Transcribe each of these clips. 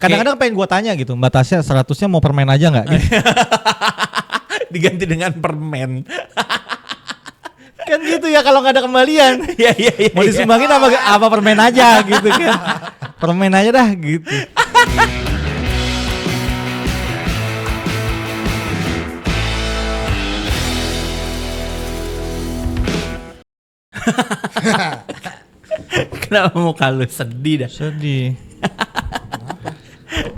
Kadang-kadang pengen gue tanya gitu, Mbak Tasya 100-nya mau permen aja nggak? Gitu. Diganti dengan permen. Kan gitu ya kalau nggak ada kembalian. Iya. Mau disumbangin apa permen aja gitu kan. Permen aja dah gitu. Kenapa muka lu sedih dah? Sedih.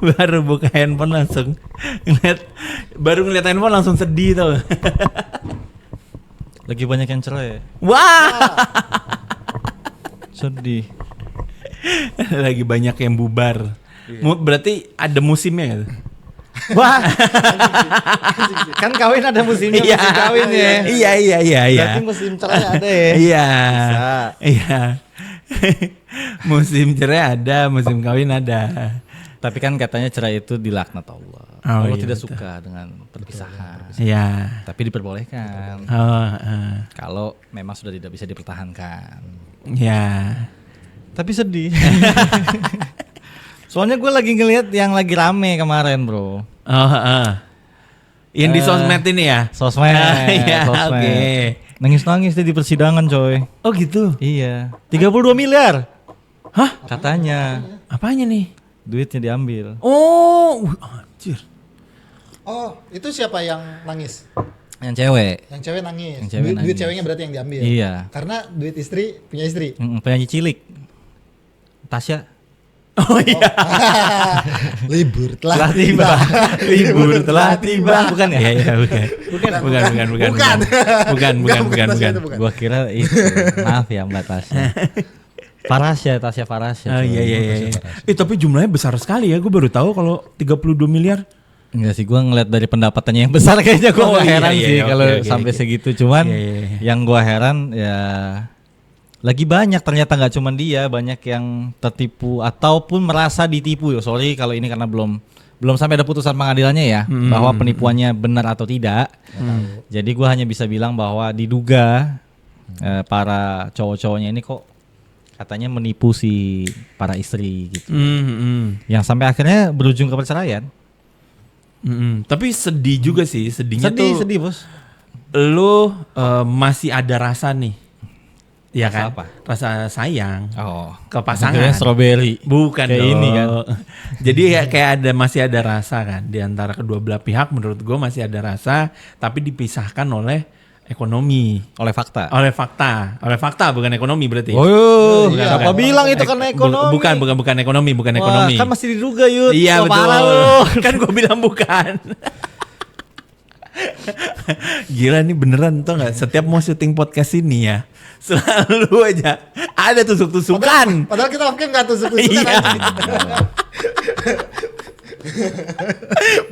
Baru buka handphone langsung ngeliat handphone langsung sedih tau. Lagi banyak yang cerai. Wah. Sedih. Lagi banyak yang bubar. Berarti ada musimnya gitu. Wah. Kan kawin ada musimnya, musim kawin ya. Iya. Berarti musim cerai ada ya. Iya. Bisa. Iya. Musim cerai ada, musim kawin ada. Tapi kan katanya cerai itu dilaknat Allah. Oh, Allah iya, tidak betul. suka dengan perpisahan. Iya. Tapi diperbolehkan. Kalau memang sudah tidak bisa dipertahankan. Ya. Tapi sedih. Soalnya gue lagi ngelihat yang lagi rame kemarin, bro. Yang di sosmed ini ya? Sosmed. Iya, Sosmed. oke. Nangis-nangis dia di persidangan, coy. Oh gitu? Iya. 32 miliar. Hah? Katanya. Apanya nih? Duitnya diambil. Oh, anjir. Oh, itu siapa yang nangis? Yang cewek. Yang cewek nangis. Yang cewek Duit nangis. ceweknya berarti yang diambil. Iya. Karena duit istri punya istri. Penyanyi cilik. Tasya. Oh iya. Libur telah tiba. Libur telah tiba. Bukan ya? Iya, bukan. Bukan. Gua kira itu. Maaf ya Mbak Tasya. Tasya Farasya. Oh iya. Tapi jumlahnya besar sekali ya. Gue baru tahu kalau 32 miliar. Enggak sih, gue ngeliat dari pendapatannya yang besar kayaknya gue nggak heran sih kalau sampai segitu. Cuman yang gue heran ya lagi banyak ternyata nggak cuma dia, banyak yang tertipu ataupun merasa ditipu. Sorry kalau ini karena belum sampai ada putusan pengadilannya ya bahwa penipuannya benar atau tidak. Jadi gue hanya bisa bilang bahwa diduga para cowok-cowoknya ini kok katanya menipu si para istri gitu. Yang sampai akhirnya berujung ke perceraian. Tapi sedih juga sih, sedihnya Sedih bos. lu masih ada rasa nih, ya Rasa kan? apa? Rasa sayang ke Kira pasangan. strawberry. Bukan kayak dong. ini kan. Jadi ya kayak masih ada rasa kan di antara kedua belah pihak. Menurut gue masih ada rasa, tapi dipisahkan oleh ekonomi. Oleh fakta. Oleh fakta bukan ekonomi berarti. Oh, iya. siapa bilang itu karena ekonomi? Bukan ekonomi, bukan Wah, ekonomi. kan masih diduga Yud. Iya So, betul. parah lu. Kan gue bilang bukan. Gila nih beneran tau gak? Setiap mau syuting podcast ini ya, selalu aja ada tusuk-tusukan. Padahal kita oke nggak tusuk-tusukan. Iya.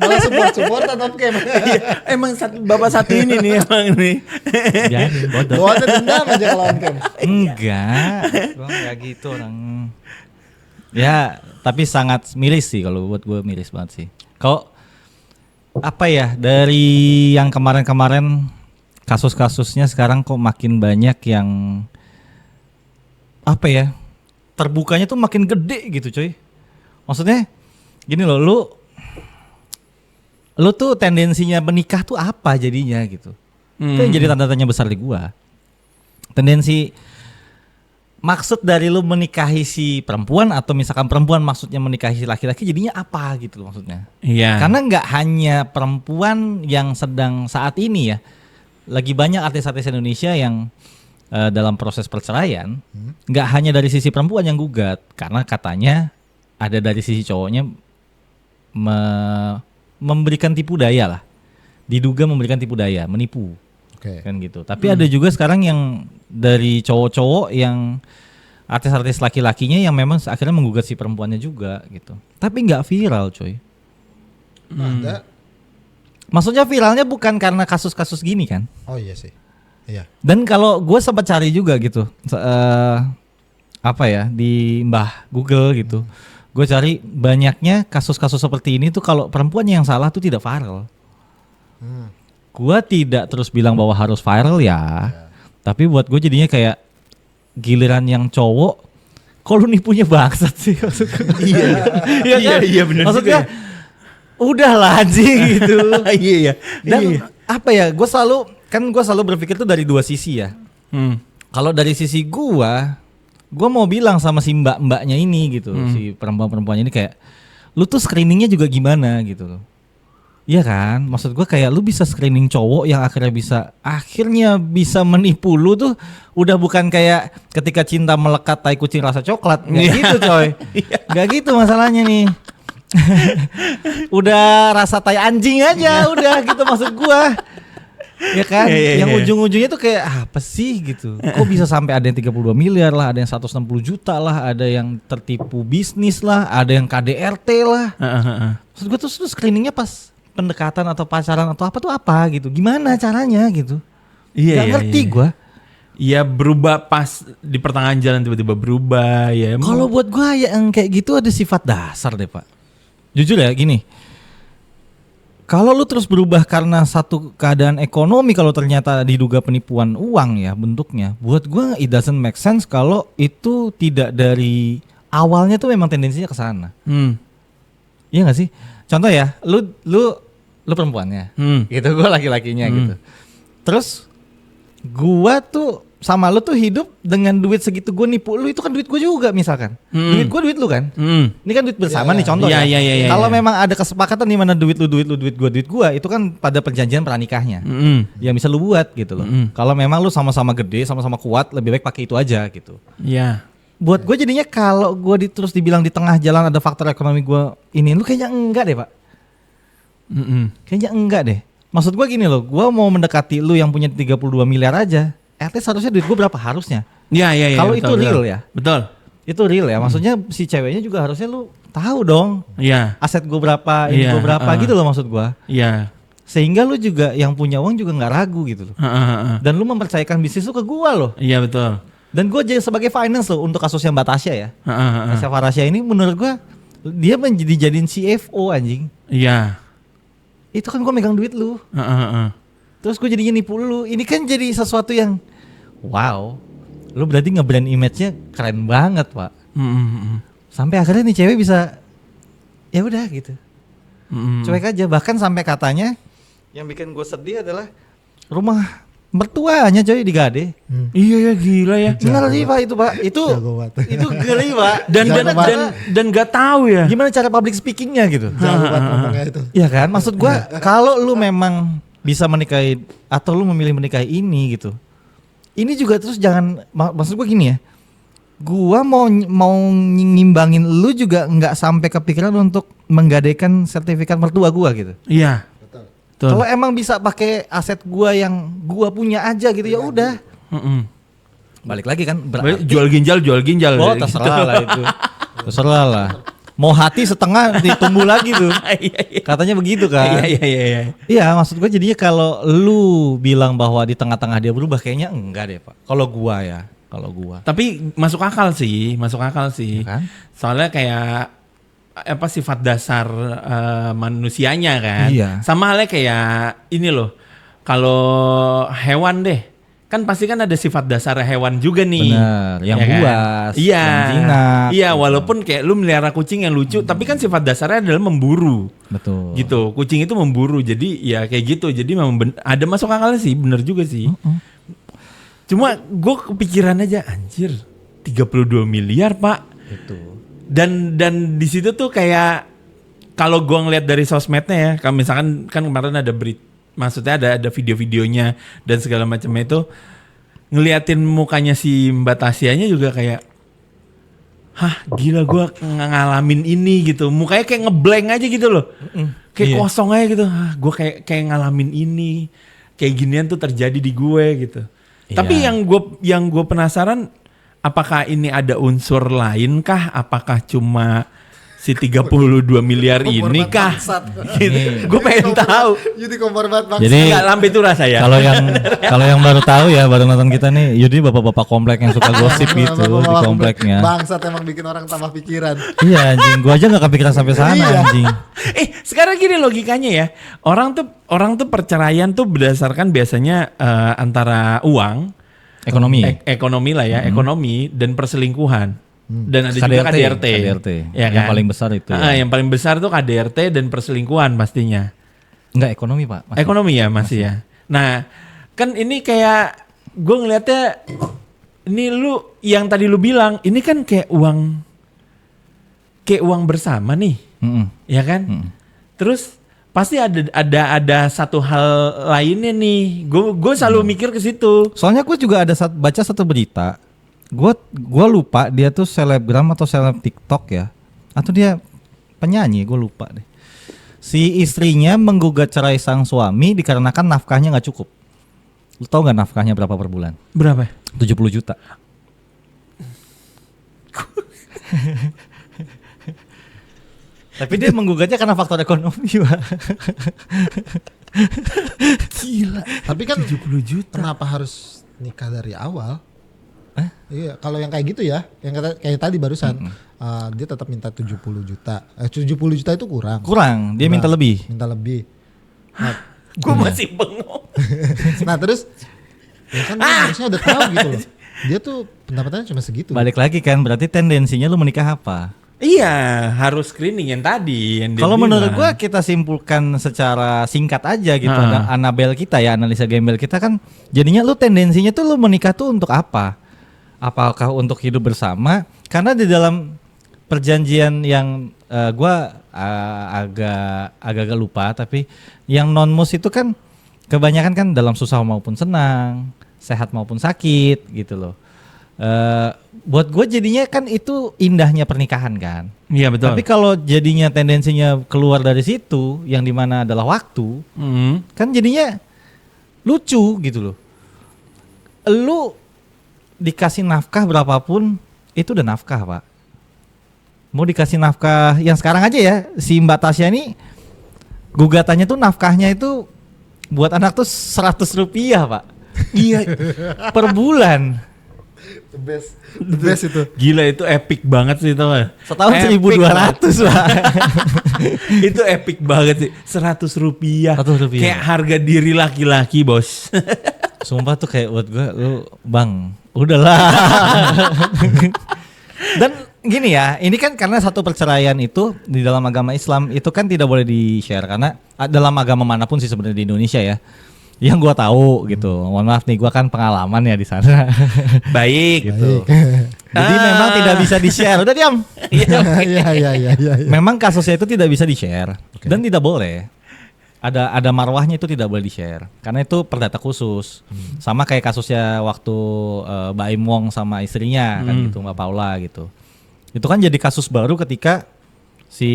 Malah support-supportan off cam. Iya, emang bapak satu ini nih emang nih. Biarin, bodoh. Bawaannya dendam aja kalau on cam. Enggak, gua enggak gitu orang. Ya, tapi sangat miris sih kalau buat gue miris banget sih. Kalau apa ya, dari yang kemarin-kemarin kasus-kasusnya sekarang kok makin banyak yang apa ya, terbukanya tuh makin gede gitu coy. Maksudnya gini loh, lu tuh tendensinya menikah tuh apa jadinya gitu. Itu yang jadi tanda tanya besar di gua. Tendensi maksud dari lu menikahi si perempuan atau misalkan perempuan maksudnya menikahi si laki-laki jadinya apa gitu loh maksudnya. Iya. Karena nggak hanya perempuan yang sedang saat ini ya, lagi banyak artis-artis Indonesia yang dalam proses perceraian, nggak hanya dari sisi perempuan yang gugat, karena katanya ada dari sisi cowoknya memberikan tipu daya lah, diduga memberikan tipu daya, menipu. Oke. Kan gitu. Tapi ada juga sekarang yang dari cowok-cowok yang artis-artis laki-lakinya yang memang akhirnya menggugat si perempuannya juga gitu. Tapi nggak viral, coy. Ada. Maksudnya viralnya bukan karena kasus-kasus gini kan? Oh iya sih. Iya. Dan kalau gue sempat cari juga gitu, apa ya di Mbah Google gitu, gue cari banyaknya kasus-kasus seperti ini tuh kalau perempuannya yang salah tuh tidak viral. Gua tidak terus bilang bahwa harus viral ya, tapi buat gue jadinya kayak giliran yang cowok kok lu nipunya bangsat sih maksud gue. Iya benar. Maksudnya udahlah anjing gitu. Iya. Dan apa ya, gue selalu berpikir tuh dari dua sisi ya. Kalau dari sisi gue mau bilang sama si mbaknya ini gitu, si perempuannya ini kayak, lu tuh screeningnya juga gimana gitu loh. Iya kan, maksud gue kayak lu bisa screening cowok yang akhirnya bisa menipu lu tuh udah bukan kayak ketika cinta melekat tai kucing rasa coklat, nggak gitu coy, nggak gitu masalahnya nih. Udah rasa tai anjing aja, udah gitu maksud gue. Ya kan, yang ujung-ujungnya tuh kayak apa sih gitu. Kok bisa sampai ada yang 32 miliar lah, ada yang 160 juta lah, ada yang tertipu bisnis lah, ada yang KDRT lah. Maksud gue tuh screeningnya pas pendekatan atau pacaran atau apa tuh apa gitu. Gimana caranya gitu. Gak ngerti gue. Iya berubah pas di pertengahan jalan tiba-tiba berubah ya. Kalau buat gue yang kayak gitu ada sifat dasar deh Pak. Jujur ya gini. Kalau lu terus berubah karena satu keadaan ekonomi, kalau ternyata diduga penipuan uang ya bentuknya, buat gue it doesn't make sense kalau itu tidak dari awalnya tuh memang tendensinya ke sana. Iya nggak sih? Contoh ya, lu perempuannya, gitu, gue laki-lakinya gitu. Terus gue tuh sama lu tuh hidup dengan duit segitu, gue nipu lu, itu kan duit gue juga misalkan. Duit gue duit lu kan. Ini kan duit bersama nih contoh ya. Kalau memang ada kesepakatan di mana duit gue, itu kan pada perjanjian pranikahnya. Yang bisa lu buat gitu loh. Kalau memang lu sama-sama gede, sama-sama kuat, lebih baik pakai itu aja gitu. Iya. Buat gue jadinya kalau gue terus dibilang di tengah jalan ada faktor ekonomi gue ini, lu kayaknya enggak deh Pak. Kayaknya enggak deh. Maksud gue gini loh, gue mau mendekati lu yang punya 32 miliar aja. Seharusnya duit gue berapa harusnya? Iya. Kalau itu real ya. Betul. Itu real ya. Maksudnya si ceweknya juga harusnya lu tahu dong. Iya. Aset gue berapa, ini gue berapa gitu loh maksud gue. Iya. Sehingga lu juga yang punya uang juga nggak ragu gitu loh. Dan lu mempercayakan bisnis lu ke gue loh. Iya betul. Dan gue jadi sebagai finance loh untuk kasusnya Mbak Tasya ya. Tasya Farasya ini menurut gue dia jadiin CFO anjing. Iya. Itu kan gue megang duit lu. Terus gue jadinya nipu lu. Ini kan jadi sesuatu yang wow. Lu berarti nge-brand image-nya keren banget, Pak. Sampai akhirnya nih cewek bisa ya udah gitu. Cuek aja. Bahkan sampai katanya yang bikin gue sedih adalah rumah mertuanya coy digade. Iya ya gila ya. Ngeri Pak itu Pak. Itu ngeri Pak. Dan gak tahu ya. Gimana cara public speakingnya gitu. Jago banget ngomongnya itu. Iya kan. Maksud gue kalau lu memang bisa menikahi atau lu memilih menikahi ini gitu. Ini juga terus jangan, maksud gue gini ya. Gua mau ngimbangin lu juga nggak sampai kepikiran untuk menggadaikan sertifikat mertua gua gitu. Iya. Kalau emang bisa pakai aset gua yang gua punya aja gitu ya udah. Balik lagi kan jual ginjal. Oh terserah lah itu. Terserah lah. Mau hati setengah ditumbuh lagi tuh. Katanya begitu kan. Iya. Iya maksud gua jadinya kalau lu bilang bahwa di tengah-tengah dia berubah kayaknya enggak deh Pak. Kalau gua. Tapi masuk akal sih. Ya kan? Soalnya kayak apa sifat dasar manusianya kan. Iya. Sama halnya kayak ini loh. Kalau hewan deh, kan pasti kan ada sifat dasar hewan juga nih. Benar, yang ya buas, kan? Yang jinak. Iya, walaupun kayak lu melihara kucing yang lucu, tapi kan sifat dasarnya adalah memburu. Betul. Gitu, kucing itu memburu. Jadi ya kayak gitu. Jadi memang ada masuk akalnya sih, bener juga sih. Cuma gue kepikiran aja, anjir 32 miliar Pak. Itu. Dan di situ tuh kayak kalau gue ngeliat dari sosmednya ya, kalau misalkan kan kemarin ada maksudnya ada video-videonya dan segala macamnya itu, ngeliatin mukanya si Mbak Tasyanya juga kayak, hah gila gue ngalamin ini gitu, mukanya kayak ngeblank aja gitu loh, kayak kosong aja gitu, gue kayak ngalamin ini, kayak ginian tuh terjadi di gue gitu. Tapi yang gue penasaran, apakah ini ada unsur lain kah? Apakah cuma si 32 miliar ini kah? Gitu. Gue pengen tahu. Yudi kompor banget bang. Jadi nggak lambe itu rasa ya. Kalau yang baru tahu ya, baru nonton kita nih, Yudi bapak-bapak komplek yang suka gosip gitu di kompleknya. Bangsat emang bikin orang tambah pikiran. Iya anjing, gue aja nggak kepikiran sampai sana anjing. Sekarang gini logikanya ya, orang tuh perceraian tuh berdasarkan biasanya antara uang, ekonomi lah ya, ekonomi dan perselingkuhan. dan ada juga KDRT. Ya, kan? Yang paling besar itu. Yang paling besar tuh KDRT dan perselingkuhan pastinya. Enggak, ekonomi Pak. Masih. Ekonomi ya masih ya. Nah kan ini kayak gue ngelihatnya, ini lu yang tadi lu bilang ini kan kayak uang bersama nih, ya kan? Terus pasti ada satu hal lainnya nih. Gue selalu mikir ke situ. Soalnya gue juga ada baca satu berita. Gue lupa dia tuh selebgram atau seleb TikTok ya, atau dia penyanyi, gue lupa deh. Si istrinya menggugat cerai sang suami dikarenakan nafkahnya nggak cukup. Lu tau nggak nafkahnya berapa per bulan? Berapa? 70 juta. Tapi dia menggugatnya karena faktor ekonomi, Pak. Gila. Tapi kan 70 juta. Kenapa harus nikah dari awal? Iya, kalau yang kayak gitu ya, yang kayak tadi barusan, dia tetap minta 70 juta. 70 juta itu kurang. Dia minta lebih. Nah, gue masih bengong. Nah terus, ya kan dia harusnya udah tahu gitu loh. Dia tuh pendapatannya cuma segitu. Balik lagi kan, berarti tendensinya lu menikah apa? Iya, harus screening yang tadi. Kalau menurut gua kita simpulkan secara singkat aja gitu, Anabel kita ya, analisa gembel kita kan, jadinya lu tendensinya tuh lu menikah tuh untuk apa? Apakah untuk hidup bersama? Karena di dalam perjanjian yang gua agak lupa, tapi yang non-mus itu kan kebanyakan kan dalam susah maupun senang, sehat maupun sakit gitu loh. Buat gue jadinya kan itu indahnya pernikahan kan. Iya betul. Tapi kalau jadinya tendensinya keluar dari situ, yang dimana adalah waktu, kan jadinya lucu gitu loh. Lu dikasih nafkah berapapun itu udah nafkah Pak. Mau dikasih nafkah yang sekarang aja ya, si Mbak Tasya ini gugatannya tuh nafkahnya itu buat anak tuh 100 rupiah Pak. Iya. Per bulan. The best itu. Gila, itu epic banget sih, tau gak? Setahun 1.200 Pak. Itu epic banget sih. 100 rupiah. Kayak harga diri laki-laki bos. Sumpah tuh kayak buat gue, lu bang, udahlah. Dan gini ya, ini kan karena satu perceraian itu di dalam agama Islam itu kan tidak boleh di-share. Karena dalam agama manapun sih sebenarnya di Indonesia ya, yang gua tahu gitu. Mohon maaf nih, gua kan pengalaman ya di sana. Baik gitu. Jadi memang tidak bisa di-share. Udah diam. Iya. Memang kasusnya itu tidak bisa di-share dan tidak boleh. Ada marwahnya itu tidak boleh di-share karena itu perdata khusus. Sama kayak kasusnya waktu Mbak Im Wong sama istrinya kan gitu, Mbak Paula gitu. Itu kan jadi kasus baru ketika si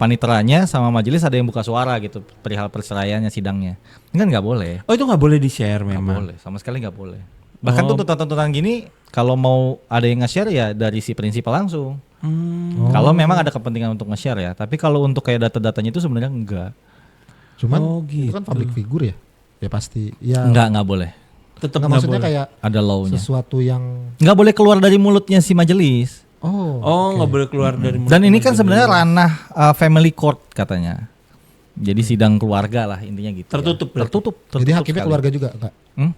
paniteranya sama majelis ada yang buka suara gitu perihal perceraiannya, sidangnya. Ini kan nggak boleh. Oh, itu nggak boleh di-share memang. Nggak boleh, sama sekali nggak boleh. Bahkan tuntutan-tuntutan gini kalau mau ada yang nge-share ya dari si prinsipal langsung. Kalau memang ada kepentingan untuk nge-share ya. Tapi kalau untuk kayak data-datanya itu sebenarnya enggak. Cuman gitu. itu kan public figure ya. Ya pasti. Ya. Enggak boleh. Tetap nggak maksudnya boleh. Kayak ada law-nya. Sesuatu yang nggak boleh keluar dari mulutnya si majelis. Nggak boleh keluar dari mulut. Dan ini kan sebenarnya ranah family court katanya. Jadi sidang keluarga lah intinya gitu. Tertutup. Jadi hakimnya keluarga juga enggak?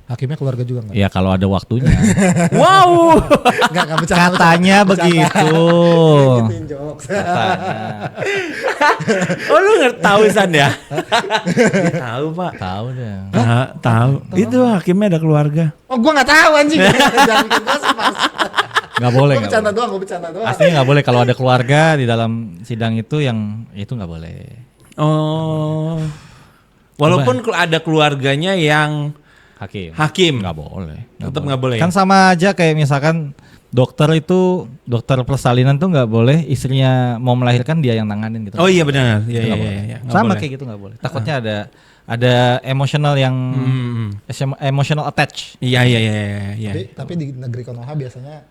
Hakimnya keluarga juga enggak? Ya kalau ada waktunya. Wow. Enggak bercanda. Katanya begitu. Oh, lu nggak tahu San ya? Tahu Pak. Tahu deh. Tahu. Itu hakimnya ada keluarga. Oh, gua nggak tahu anjing. Jangan bikin pas. Nggak boleh. Gue bercanda doang. Aslinya nggak boleh kalau ada keluarga di dalam sidang itu, yang itu nggak boleh. Oh. Walaupun ada keluarganya yang hakim nggak boleh. Tetap nggak boleh. Kan sama aja kayak misalkan dokter persalinan tuh nggak boleh istrinya mau melahirkan dia yang nanganin gitu. Oh iya benar. Iya. Sama kayak gitu nggak boleh. Takutnya ada emosional yang emotional attach. Iya. Tapi di negeri Konoha biasanya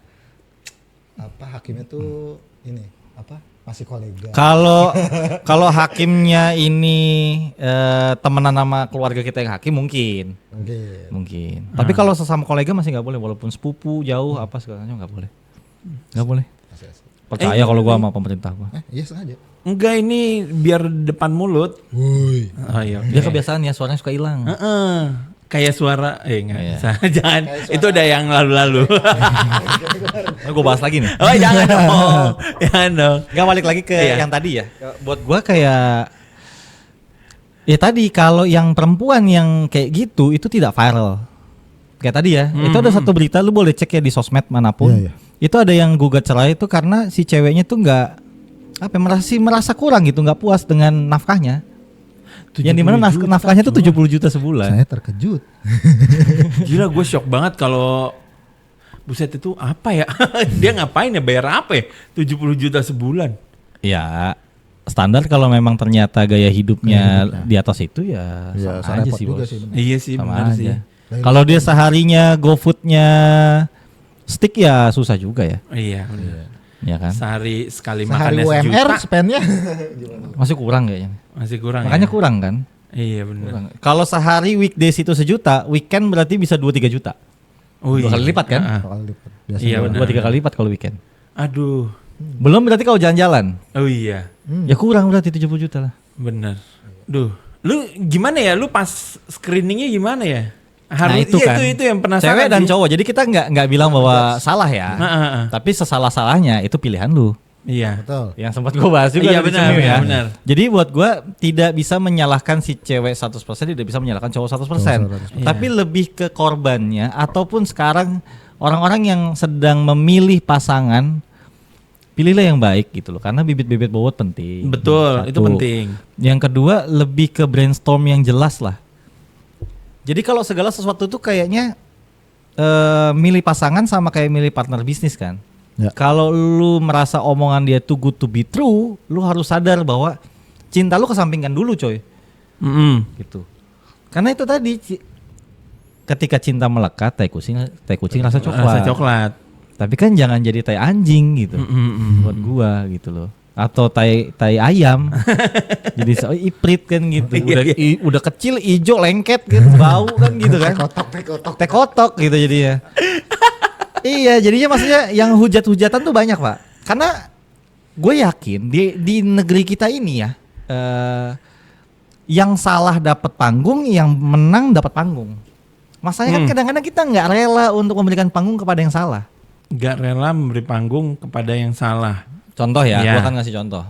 hakimnya tuh ini masih kolega. Kalau hakimnya ini temenan sama keluarga kita yang hakim mungkin. Tapi kalau sesama kolega masih nggak boleh, walaupun sepupu jauh apa segalanya nggak boleh. Nggak boleh. Percaya kalau gua sama pemerintah gua. Iya sengaja. Enggak, ini biar depan mulut. Woi. Dia kebiasaan ya, suaranya suka hilang. kayak suara enggak Iya. bisa. Jangan. Itu udah yang lalu-lalu. Gue bahas lagi nih. Oh, jangan dong. Jangan dong. Gak balik lagi ke Iya. yang tadi ya. Buat gue kayak ya tadi kalau yang perempuan yang kayak gitu itu tidak viral. Kayak tadi ya. Itu ada satu berita lu boleh cek ya di sosmed manapun. Iya, iya. Itu ada yang gugat cerai itu karena si ceweknya tuh nggak apa merasa kurang gitu, nggak puas dengan nafkahnya. Yang dimana 70 juta, nafkahnya tuh coy. 70 juta sebulan. Saya terkejut. Gila, gue shock banget kalau buset itu apa ya? Dia ngapain ya, bayar apa ya? 70 juta sebulan. Ya standar kalau memang ternyata gaya hidupnya di atas itu ya Ya, sama aja repot sih juga bos. sih, bener. Iya sih, Sama benar aja. sih. Kalau dia seharinya GoFoodnya stick ya susah juga ya. Iya, benar. Ya kan? Sehari sekali Sehari makannya UMR sejuta. spendnya. Masih kurang kayaknya. Masih kurang Makanya ya? kurang kan? Iya benar. Kurang. Kalau sehari weekdays itu 1 juta, weekend berarti bisa 2-3 juta. Oh, 2 kali lipat kan? Ah, ah. Kali lipat. Biasanya Iya, benar. 2-3 kali lipat kalau weekend. Aduh. Belum berarti kalau jalan-jalan. Oh iya, Ya kurang berarti 70 juta lah. benar. Duh, lu gimana ya? Lu pas screeningnya gimana ya? Harus itu iya, kan. itu yang penasaran. Cewek dan sih. cowok. Jadi kita nggak bilang bahwa salah ya. Ah. Tapi sesalah-salahnya itu pilihan lu. Iya. Betul. Yang sempat gue bahas juga Iya, di benar, Cemil ya. benar. Jadi buat gue tidak bisa menyalahkan si cewek 100%, tidak bisa menyalahkan cowok 100%. Tapi lebih ke korbannya ataupun sekarang orang-orang yang sedang memilih pasangan, pilihlah yang baik gitu loh. Karena bibit-bibit bobot penting. Betul, itu Satu. penting. Yang kedua lebih ke brainstorm yang jelas lah. Jadi kalau segala sesuatu tuh kayaknya milih pasangan sama kayak milih partner bisnis kan. Ya. Kalau lu merasa omongan dia too good to be true, lu harus sadar bahwa cinta lu kesampingkan dulu coy. Gitu. Karena itu tadi ketika cinta melekat, teh kucing rasa coklat. Rasa coklat. Tapi kan jangan jadi tai anjing gitu. Buat gua gitu loh. Atau tai ayam. Jadi iprit kan gitu. Udah kecil ijo lengket gitu, bau kan gitu kan. Teh kotok gitu jadinya. Iya, jadinya maksudnya yang hujat-hujatan tuh banyak, Pak. Karena gue yakin di negeri kita ini ya, yang salah dapat panggung, yang menang dapat panggung. Masalahnya kan kadang-kadang kita nggak rela untuk memberikan panggung kepada yang salah. Gak rela memberi panggung kepada yang salah. Contoh ya, Iya. gue akan ngasih contoh.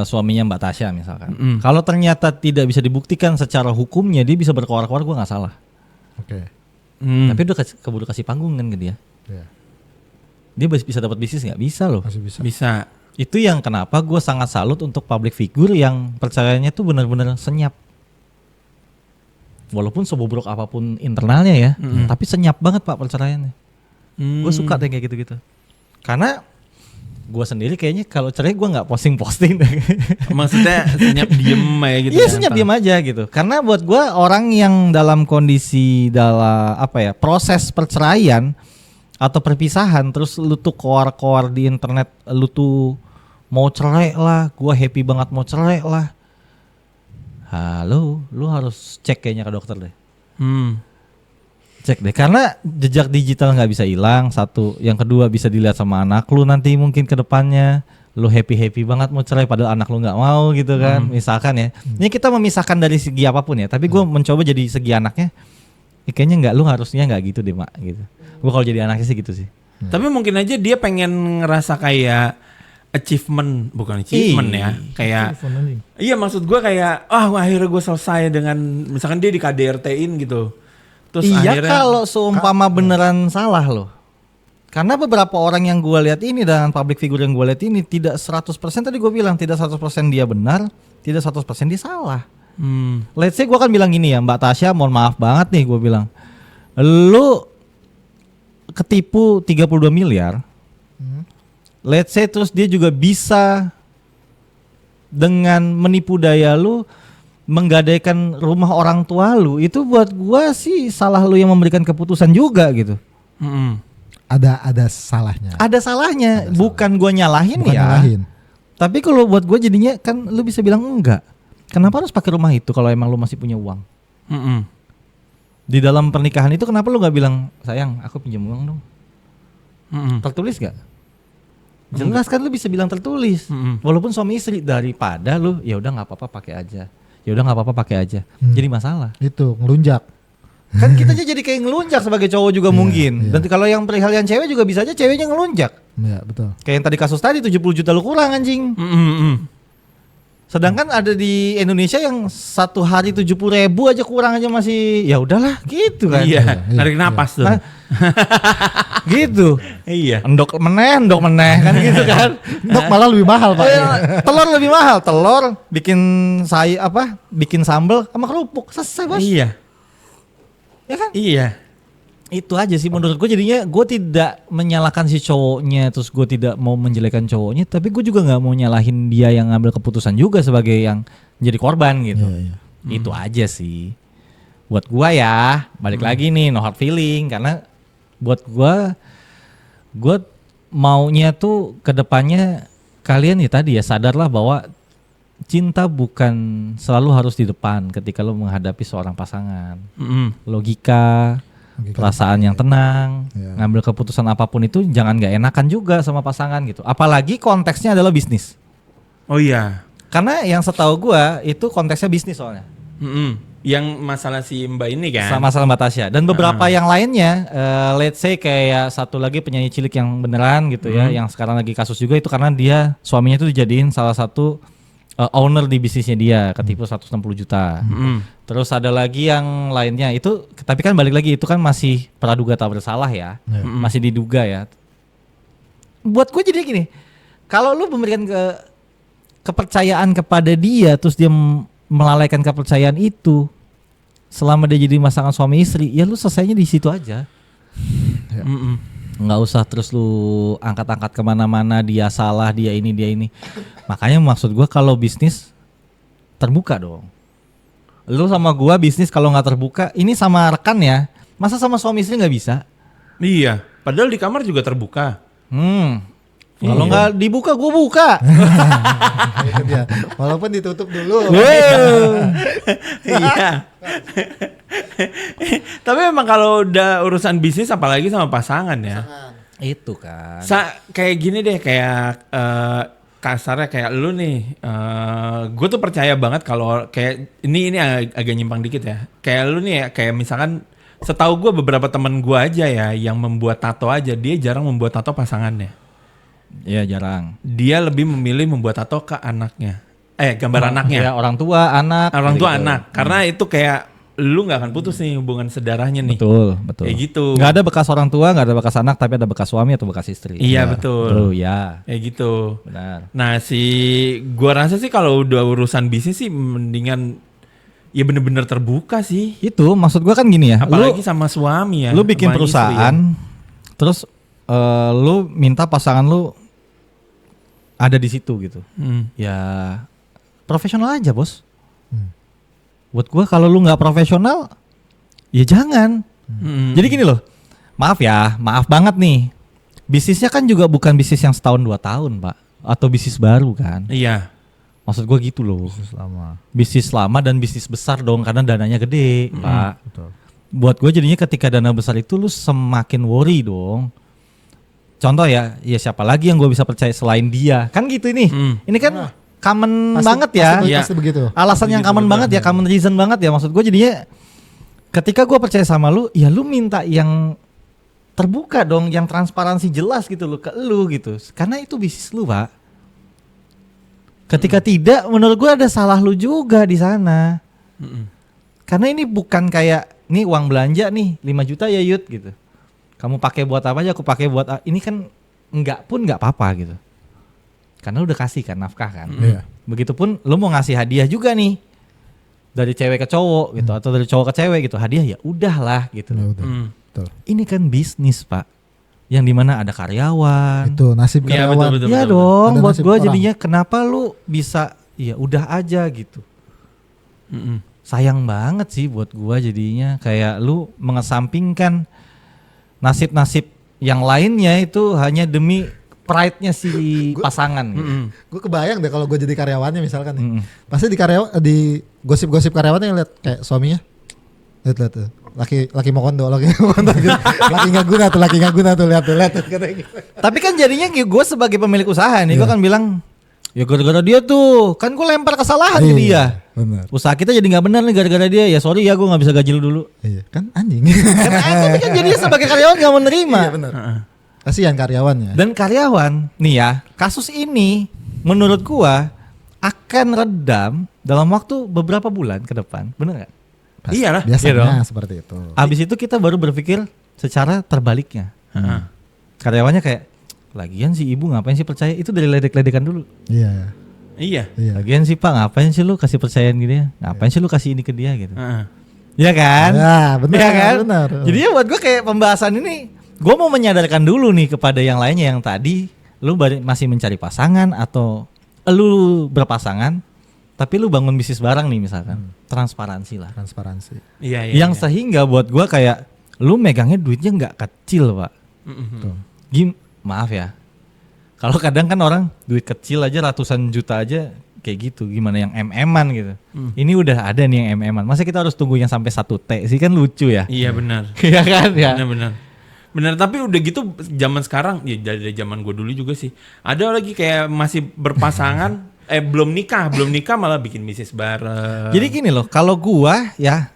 Suaminya Mbak Tasya misalkan. Kalau ternyata tidak bisa dibuktikan secara hukumnya, dia bisa berkoar-koar, gue nggak salah. Oke. Tapi udah keburu kasih panggung kan ke dia. Iya. Dia bisa dapat bisnis nggak? Bisa loh. Masih bisa. Bisa. Itu yang kenapa gue sangat salut untuk public figure yang percaranya tuh benar-benar senyap. Walaupun sebobrok apapun internalnya ya, tapi senyap banget Pak perceraiannya. Gue suka deh kayak gitu-gitu. Karena gue sendiri kayaknya kalau cerai gue nggak posting-posting deh. Maksudnya senyap diem aja gitu. Iya ya, senyap Pak? diam aja gitu. Karena buat gue orang yang dalam kondisi dalam proses perceraian atau perpisahan, terus lu tuh koar-koar di internet, lu tuh mau cerai lah, gue happy banget mau cerai lah. Halo, lu harus cek kayaknya ke dokter deh. Cek deh, karena jejak digital nggak bisa hilang, satu. Yang kedua bisa dilihat sama anak lu nanti mungkin ke depannya. Lu happy banget mau cerai padahal anak lu nggak mau gitu kan. Misalkan ya. Ini kita memisahkan dari segi apapun ya, tapi gue mencoba jadi segi anaknya. Kayaknya lu harusnya nggak gitu deh mak gitu. Gue kalau jadi anaknya sih gitu sih. Tapi mungkin aja dia pengen ngerasa kayak achievement, bukan achievement ya. Kayak iya maksud gue kayak akhirnya gue selesai dengan misalkan dia di KDRT-in gitu. Terus Iya akhirnya kalau seumpama beneran salah loh. Karena beberapa orang yang gue lihat ini dan public figure yang gue lihat ini tidak 100% tadi gue bilang tidak 100% dia benar, tidak 100% dia salah. Let's say gue akan bilang gini ya, Mbak Tasya mohon maaf banget nih gue bilang. Lu ketipu 32 miliar. Let's say terus dia juga bisa dengan menipu daya lu menggadaikan rumah orang tua lu, itu buat gua sih salah lu yang memberikan keputusan juga gitu. Ada salahnya. Ada salahnya, bukan gua nyalahin Bukan ya. nyalahin. Tapi kalau buat gua jadinya kan lu bisa bilang enggak. Kenapa harus pakai rumah itu kalau emang lu masih punya uang? Di dalam pernikahan itu kenapa lu nggak bilang sayang aku pinjam uang dong? Tertulis gak? Jelas kan lu bisa bilang tertulis. Walaupun suami istri, daripada lu ya udah nggak apa-apa pakai aja. Ya udah nggak apa-apa pakai aja. Jadi masalah. Itu ngelunjak. Kan kita aja jadi kayak ngelunjak sebagai cowok juga mungkin. Dan kalau yang perihal yang cewek juga bisa aja ceweknya ngelunjak. Iya, betul. Kayak yang tadi kasus tadi 70 juta lu kurang anjing. Sedangkan ada di Indonesia yang satu hari 70.000 aja kurang aja masih ya udahlah gitu kan. Iya, narik napas tuh. Gitu. Iya. Endok meneh kan gitu kan. Endok malah lebih mahal Pak. Telur lebih mahal. Telur bikin bikin sambal sama kerupuk. Selesai bos. Iya. Ya kan? Iya. Itu aja sih menurut gue, jadinya gue tidak menyalahkan si cowoknya, terus gue tidak mau menjelekan cowoknya, tapi gue juga nggak mau nyalahin dia yang ngambil keputusan juga sebagai yang jadi korban gitu. Itu aja sih buat gue ya. Balik lagi nih, no hard feeling, karena buat gue maunya tuh kedepannya kalian ya tadi ya sadarlah bahwa cinta bukan selalu harus di depan ketika lo menghadapi seorang pasangan. Logika, perasaan yang tenang, ngambil keputusan apapun itu jangan gak enakan juga sama pasangan gitu. Apalagi konteksnya adalah bisnis. Oh iya. Karena yang setahu gua itu konteksnya bisnis soalnya. Yang masalah si Mbak ini kan. Sama masalah Mbak Tasya. Dan beberapa yang lainnya, let's say kayak satu lagi penyanyi cilik yang beneran gitu ya, yang sekarang lagi kasus juga itu karena dia suaminya itu dijadiin salah satu owner di bisnisnya dia, ketipu 160 juta. Terus ada lagi yang lainnya itu, tapi kan balik lagi itu kan masih praduga tak bersalah ya, masih diduga ya. Buat gue jadi gini, kalau lu memberikan kepercayaan kepada dia, terus dia melalaikan kepercayaan itu, selama dia jadi pasangan suami istri, ya lu selesainya di situ aja. Nggak usah terus lu angkat-angkat kemana-mana, dia salah, dia ini. Makanya maksud gue kalau bisnis terbuka dong. Lu sama gua bisnis kalau nggak terbuka, ini sama rekan ya, masa sama suami istri nggak bisa? Iya, padahal di kamar juga terbuka. Kalau nggak dibuka, gua buka. Itu dia. Walaupun ditutup dulu. Iya. Tapi memang kalau udah urusan bisnis apalagi sama pasangan ya. Itu kan. Kayak gini deh, kayak kasarnya kayak lu nih, gue tuh percaya banget kalau kayak ini agak nyimpang dikit ya. Kayak lu nih ya, kayak misalkan setahu gue beberapa teman gue aja ya yang membuat tato aja, dia jarang membuat tato pasangannya. Iya jarang. Dia lebih memilih membuat tato ke anaknya. Gambar anaknya. Ya, orang tua, anak. Orang tua, anak. Karena itu kayak lu nggak akan putus nih hubungan sedarahnya nih. Betul. Kayak gitu. Nggak ada bekas orang tua, nggak ada bekas anak, tapi ada bekas suami atau bekas istri. Iya betul. Ya. Kayak gitu. Benar. Nah gua rasa sih kalau udah urusan bisnis sih mendingan ya bener-bener terbuka sih. Itu maksud gua kan gini ya. Apalagi sama suami ya. Lu bikin perusahaan, terus lu minta pasangan lu ada di situ gitu. Ya profesional aja bos. Buat gue kalau lu nggak profesional, ya jangan. Jadi gini loh, maaf banget nih. Bisnisnya kan juga bukan bisnis yang setahun 2 tahun pak, atau bisnis baru kan? Iya. Maksud gue gitu loh. Bisnis lama dan bisnis besar dong, karena dananya gede pak. Betul. Buat gue jadinya ketika dana besar itu lu semakin worry dong. Contoh ya siapa lagi yang gue bisa percaya selain dia? Kan gitu ini. Ini kan common banget ya. Pasti begitu. Alasan yang common banget ya, common reason banget ya. Maksud gue jadinya ketika gue percaya sama lu, ya lu minta yang terbuka dong, yang transparansi jelas gitu lu ke lu gitu. Karena itu bisnis lu, Pak. Ketika tidak, menurut gue ada salah lu juga di sana. Karena ini bukan kayak nih uang belanja nih 5 juta ya Yud gitu. Kamu pakai buat apa aja, aku pakai buat ini kan enggak apa-apa gitu. Karena lu udah kasih kan nafkah kan. Begitupun lu mau ngasih hadiah juga nih. Dari cewek ke cowok gitu atau dari cowok ke cewek gitu. Hadiah ya udahlah gitu. Betul. Ini kan bisnis, Pak. Yang dimana ada karyawan. Itu nasib karyawan. Betul, ya dong, ada buat gue orang. jadinya kenapa lu bisa ya udah aja gitu. Sayang banget sih buat gue jadinya kayak lu mengesampingkan nasib-nasib yang lainnya itu hanya demi pride-nya si pasangan gitu. Gue kebayang deh kalau gue jadi karyawannya misalkan nih. Pasti di gosip-gosip karyawannya lihat kayak suaminya. Lihat tuh. Laki mau kondo gitu. Laki nggak guna tuh lihat gitu. Tapi kan jadinya gue sebagai pemilik usaha nih gue kan bilang ya gara-gara dia tuh kan gue lempar kesalahan ke dia. Benar. Usaha kita jadi nggak benar nih gara-gara dia. Ya sorry ya, gue nggak bisa gaji lu dulu. Iya, kan anjing. Tapi kan jadinya sebagai karyawan nggak menerima. Iya benar. Kasihan karyawannya. Dan karyawan, nih ya, kasus ini menurut gua akan redam dalam waktu beberapa bulan ke depan, bener nggak? Iyalah. Biasanya seperti itu. Abis itu kita baru berpikir secara terbaliknya. Karyawannya kayak, lagian si ibu ngapain sih percaya? Itu dari ledek-ledekan dulu. Iya. Iya. Lagian sih pak, ngapain sih lu kasih percayaan gini ya? Ngapain sih lu kasih ini ke dia gitu? Iya kan? Ya benar. Iya kan? Benar. Jadi ya buat gua kayak pembahasan ini, gua mau menyadarkan dulu nih kepada yang lainnya yang tadi lu masih mencari pasangan atau lu berpasangan tapi lu bangun bisnis bareng nih misalkan. Transparansi lah. Transparansi. Iya. Yang sehingga buat gua kayak lu megangnya duitnya nggak kecil, Pak. Maaf ya. Kalau kadang kan orang duit kecil aja ratusan juta aja kayak gitu, gimana yang MM-an gitu. Ini udah ada nih yang MM-an. Masa kita harus tunggu yang sampai 1T sih, kan lucu ya. Iya benar. Iya kan ya. Benar, tapi udah gitu zaman sekarang ya dari zaman gue dulu juga sih. Ada lagi kayak masih berpasangan belum nikah malah bikin bisnis bareng. Jadi gini loh, kalau gua ya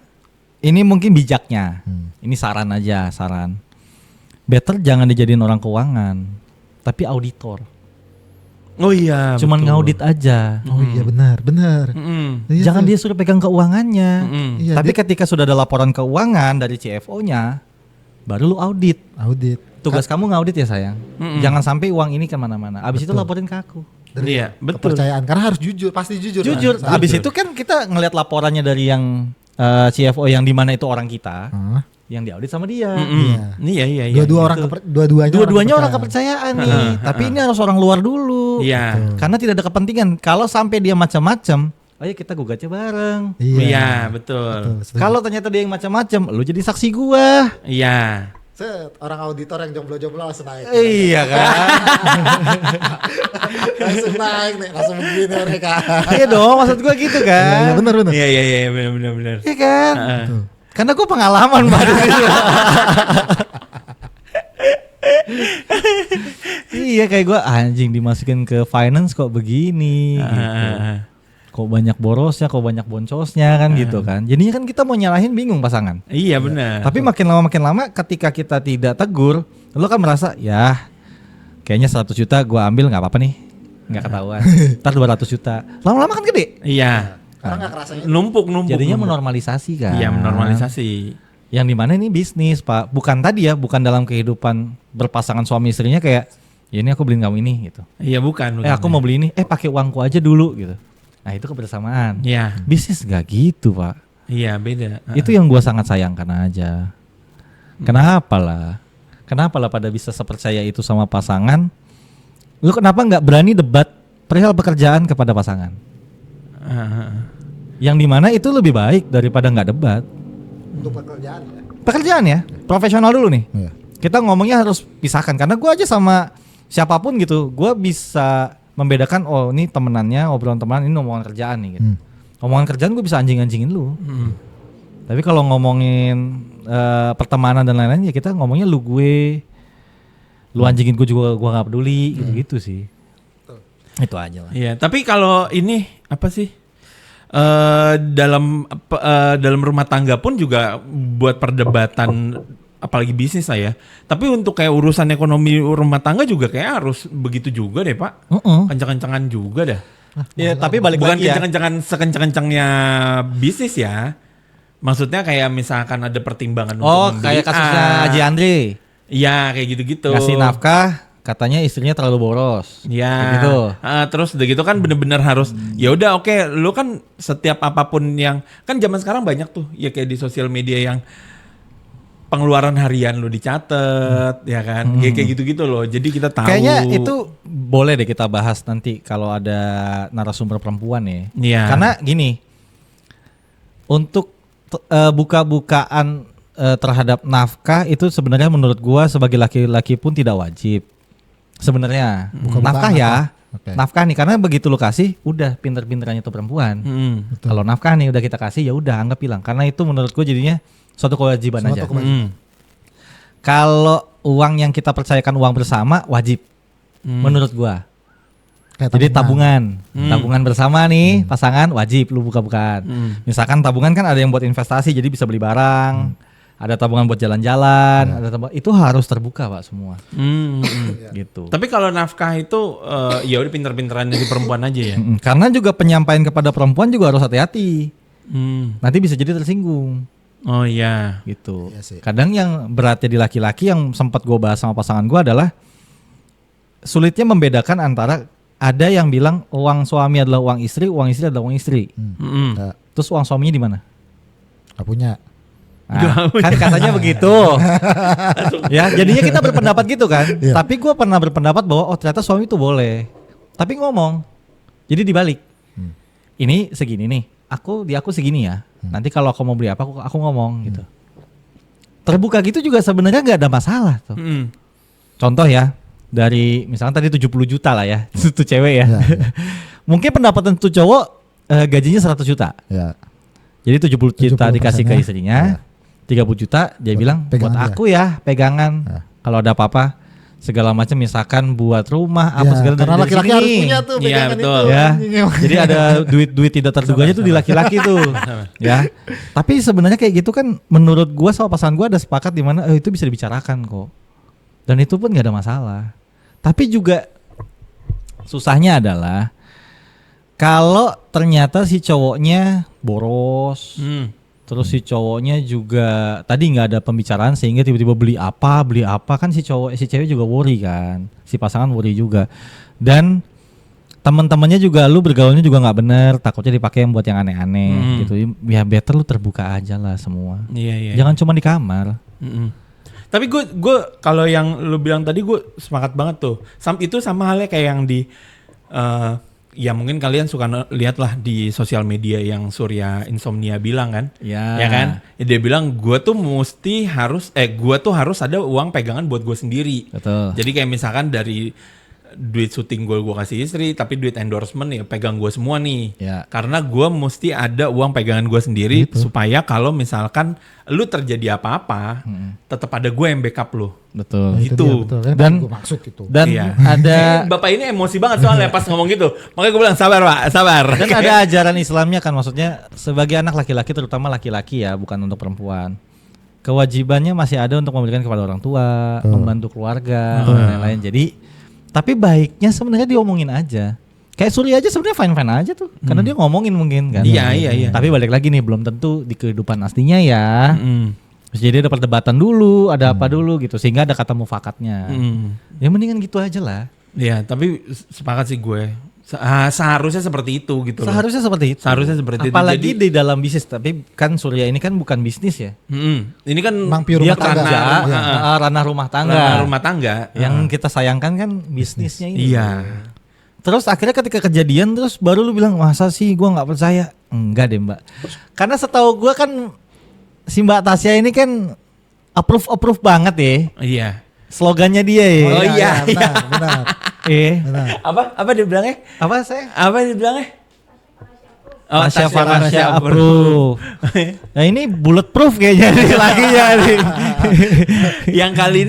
ini mungkin bijaknya. Ini saran aja, saran. Better jangan dijadiin orang keuangan, tapi auditor. Oh iya. Cuman betul. ngaudit aja. Oh iya benar. Iya, Jangan tuh. dia suruh pegang keuangannya. Iya, Tapi ketika sudah ada laporan keuangan dari CFO-nya, baru lu audit. Audit. Tugas kamu ngaudit ya sayang. Jangan sampai uang ini kemana-mana. Abis itu laporin ke aku. Iya, betul. Kepercayaan karena harus jujur, pasti jujur. Jujur. Kan? Abis itu kan kita ngelihat laporannya dari yang CFO yang di mana itu orang kita, yang diaudit sama dia. Iya. Dua-duanya orang kepercayaan nih. Tapi ini harus orang luar dulu. Iya. Karena tidak ada kepentingan. Kalau sampai dia macam-macam, ayo kita gugatnya bareng. Iya, betul. Kalau ternyata dia yang macam-macam, lu jadi saksi gua. Iya. Set, orang auditor yang jomblo-jomblo langsung naik. Iya kan? Langsung naik nih, langsung begini mereka. Iya dong, maksud gua gitu kan. Iya benar. Iya, benar. Iya kan? Karena gua pengalaman Mbak. Iya kayak gua anjing dimasukin ke finance kok begini gitu. Kok banyak borosnya, kok banyak boncosnya kan gitu kan. Jadinya kan kita mau nyalahin bingung pasangan. Iya benar. Tapi makin lama ketika kita tidak tegur, lo kan merasa ya kayaknya 100 juta gua ambil nggak apa-apa nih, nggak ketahuan. Ntar 200 juta, lama-lama kan gede. Iya. Karena nggak kerasanya. Numpuk. Jadinya menormalisasi kan. Iya menormalisasi. Yang dimana ini bisnis Pak, bukan tadi ya, bukan dalam kehidupan berpasangan suami istrinya kayak ya ini aku beliin kamu ini gitu. Iya bukan. Aku mau beli ini, pakai uangku aja dulu gitu. Nah itu kebersamaan. Iya. Bisnis gak gitu Pak. Iya beda. Itu yang gua sangat sayangkan aja. Kenapa lah pada bisa sepercaya itu sama pasangan? Lu kenapa nggak berani debat perihal pekerjaan kepada pasangan? Yang dimana itu lebih baik daripada nggak debat. Untuk pekerjaan ya. Pekerjaan ya, profesional dulu nih. Iya. Kita ngomongnya harus pisahkan karena gua aja sama siapapun gitu, gua bisa membedakan oh ini temenannya, obrolan temenan, ini omongan kerjaan nih gitu. Omongan kerjaan gue bisa anjing-anjingin lu. Tapi kalau ngomongin pertemanan dan lain-lain ya kita ngomongnya lu gue. Lu anjingin gue juga gue gak peduli gitu sih. Itu aja lah. Iya, tapi kalau ini apa sih? Dalam rumah tangga pun juga buat perdebatan apalagi bisnis lah ya. Tapi untuk kayak urusan ekonomi rumah tangga juga kayak harus begitu juga deh Pak. Kencang-kencangan juga dah. Ya tapi balik bukan lagi ya. kencang-kencangan sekencang-kencangnya bisnis ya. Maksudnya kayak misalkan ada pertimbangan untuk membeli kayak kasusnya Haji Andre. Iya kayak gitu-gitu. Ngasih nafkah katanya istrinya terlalu boros. Iya. Gitu. Terus udah gitu kan bener-bener harus ya udah oke, lu kan setiap apapun yang kan zaman sekarang banyak tuh ya kayak di sosial media yang pengeluaran harian lu dicatat ya kan kayak gitu-gitu loh, jadi kita tahu. Kayaknya itu boleh deh kita bahas nanti kalau ada narasumber perempuan ya. Iya. Karena gini, untuk buka-bukaan terhadap nafkah itu sebenarnya menurut gua sebagai laki-laki pun tidak wajib sebenarnya. Nafkah ya. Nafkah nih, karena begitu lu kasih udah pinter-pinterannya tuh perempuan. Kalau nafkah nih udah kita kasih ya udah anggap hilang, karena itu menurut gua jadinya suatu kewajiban aja. Kalau uang yang kita percayakan uang bersama wajib menurut gua. Kayak Jadi tabungan bersama nih pasangan wajib lu buka-bukaan. Misalkan tabungan kan ada yang buat investasi jadi bisa beli barang, ada tabungan buat jalan-jalan, ada itu harus terbuka Pak semua. Gitu. Tapi kalau nafkah itu ya udah pinter-pinteran dari perempuan aja ya. Karena juga penyampaian kepada perempuan juga harus hati-hati. Nanti bisa jadi tersinggung. Oh iya. Gitu. Iya sih. Kadang yang beratnya di laki-laki yang sempat gue bahas sama pasangan gue adalah sulitnya membedakan antara ada yang bilang uang suami adalah uang istri adalah uang istri. Nggak Terus uang suaminya di mana? punya. Nah, kan katanya begitu. Ya, jadinya kita berpendapat gitu kan. Iya. Tapi gue pernah berpendapat bahwa ternyata suami itu boleh. Tapi ngomong. Jadi dibalik. Ini segini nih. Aku segini ya. Nanti kalau aku mau beli apa aku ngomong gitu. Terbuka gitu juga sebenarnya nggak ada masalah tuh. Contoh ya. Dari misalnya tadi 70 juta lah ya. Itu cewek ya. Mungkin pendapatan tuh cowok gajinya 100 juta. Ya. Jadi 70 juta dikasih ke ya. istrinya, 30 juta dia bilang buat pegangan aku ya pegangan. Kalau ada apa-apa segala macam misalkan buat rumah apa Ya, segala karena dari laki-laki sini. harus punya tuh Iya, pegangan betul. itu. Ya. Jadi ada duit tidak terduganya tuh di laki-laki tuh. Ya. Tapi sebenarnya kayak gitu kan menurut gua sama pasangan gua ada sepakat di mana itu bisa dibicarakan kok. Dan itu pun nggak ada masalah. Tapi juga susahnya adalah kalau ternyata si cowoknya boros, terus si cowoknya juga tadi nggak ada pembicaraan sehingga tiba-tiba beli apa kan si cewek juga worry kan, si pasangan worry juga. Dan teman-temannya juga lu bergaulnya juga nggak bener, takutnya dipakai yang buat yang aneh-aneh gitu. Ya better lu terbuka aja lah semua. Iya. Jangan cuma di kamar. Tapi gue kalau yang lu bilang tadi gue semangat banget tuh. Itu sama halnya kayak yang di ya mungkin kalian suka lihat lah di sosial media yang Surya Insomnia bilang kan. Ya kan? Ya, dia bilang gue tuh harus ada uang pegangan buat gue sendiri. Betul. Jadi kayak misalkan dari duit syuting gue kasih istri, tapi duit endorsement ya pegang gue semua nih. Ya. Karena gue mesti ada uang pegangan gue sendiri supaya kalau misalkan lu terjadi apa-apa, tetap ada gue yang backup lu. Betul. Nah, itu Gitu. dia, betul. Dan gue maksud gitu. Dan Iya. ada Bapak ini emosi banget soalnya pas ngomong gitu. Makanya gue bilang sabar Pak, sabar. dan ada ajaran Islamnya kan, maksudnya sebagai anak laki-laki, terutama laki-laki ya, bukan untuk perempuan. Kewajibannya masih ada untuk memberikan kepada orang tua, membantu keluarga dan lain-lain. Jadi tapi baiknya sebenarnya diomongin aja. Kayak Surya aja sebenarnya fine-fine aja tuh. Karena dia ngomongin mungkin kan. Iya. Tapi balik lagi nih, belum tentu di kehidupan aslinya ya. Jadi ada perdebatan dulu, ada apa dulu gitu, sehingga ada kata mufakatnya. Ya mendingan gitu aja lah. Iya, tapi sepakat sih gue. Seharusnya seperti itu gitu loh. Seharusnya seperti itu. Seharusnya seperti itu. Apalagi Jadi- di dalam bisnis, tapi kan Surya ini kan bukan bisnis ya. Ini kan Emang pure Dia rumah tangga. kerja, Iya. ranah rumah tangga. ranah rumah tangga. Yang kita sayangkan kan bisnisnya ini. Iya. Terus akhirnya ketika kejadian terus baru lu bilang masa sih gua nggak percaya. Enggak deh Mbak. Karena setahu gua kan si Mbak Tasya ini kan approve banget ya. Iya. Slogannya dia ya. Oh, iya. Benar. Benar. Apa dia bilangnya? Apa saya? Apa dia bilangnya? Tasya Farasya approve. Nah ini bulletproof kayaknya nih lakinya nih. yang kali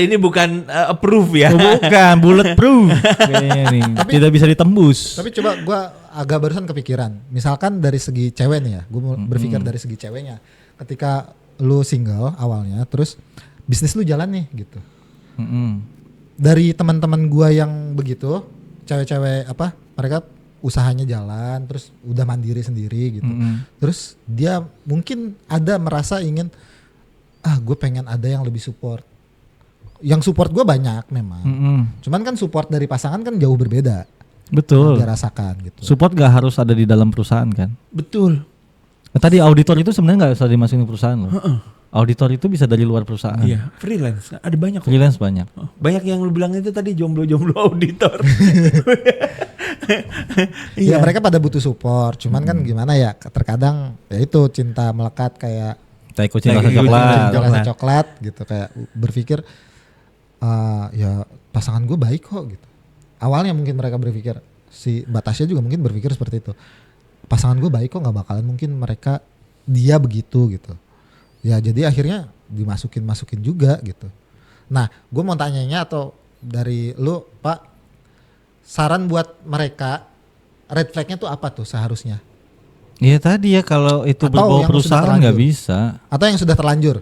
ini bukan approve ya. Bukan bulletproof. Kayaknya nih. Tidak bisa ditembus. Tapi coba gue agak barusan kepikiran. Misalkan dari segi cewek nih ya, gue berpikir dari segi ceweknya. Ketika lu single awalnya, terus bisnis lu jalan nih gitu. Dari teman-teman gue yang begitu, cewek-cewek mereka usahanya jalan, terus udah mandiri sendiri gitu. Terus dia mungkin ada merasa ingin, gue pengen ada yang lebih support. Yang support gue banyak memang. Cuman kan support dari pasangan kan jauh berbeda. Betul. Dia rasakan gitu. Support gak harus ada di dalam perusahaan kan? Betul. Nah, tadi auditor itu sebenarnya gak usah dimasukin ke perusahaan loh. Auditor itu bisa dari luar perusahaan. Iya, freelance. Ada banyak kok. Freelance banyak. Banyak yang lu bilang itu tadi jomblo-jomblo auditor. Iya mereka pada butuh support. Cuman kan gimana ya, terkadang ya itu cinta melekat kayak Tai kucing rasa Kayak coklat. rasa coklat gitu, kayak berpikir ya pasangan gue baik kok gitu. Awalnya mungkin mereka berpikir, si Batasya juga mungkin berpikir seperti itu. Pasangan gue baik kok, nggak bakalan mungkin dia begitu gitu. Ya jadi akhirnya dimasukin juga gitu. Nah gue mau tanyanya atau dari lu Pak, saran buat mereka red flagnya tuh apa tuh seharusnya? Iya tadi ya kalau itu Atau berbau yang perusahaan sudah nggak terlanjur. bisa. Atau yang sudah terlanjur?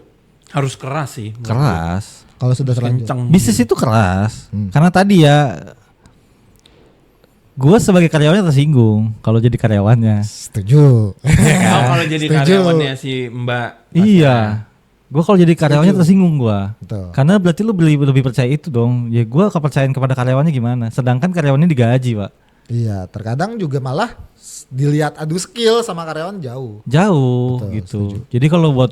Harus keras sih. Keras. Kalau sudah terlanjur. Kenceng. Bisnis itu keras. Karena tadi ya gue sebagai karyawannya tersinggung kalau jadi karyawannya. Setuju. Oh, kalau jadi Setuju. karyawannya si Mbak. Iya. Gue kalau jadi karyawannya tersinggung gue. Betul. Karena berarti lu lebih percaya itu dong. Ya gue kepercayaan kepada karyawannya gimana. Sedangkan karyawannya digaji pak. Iya, terkadang juga malah dilihat adu skill sama karyawan jauh. Jauh Betul, gitu. setuju. Jadi kalau buat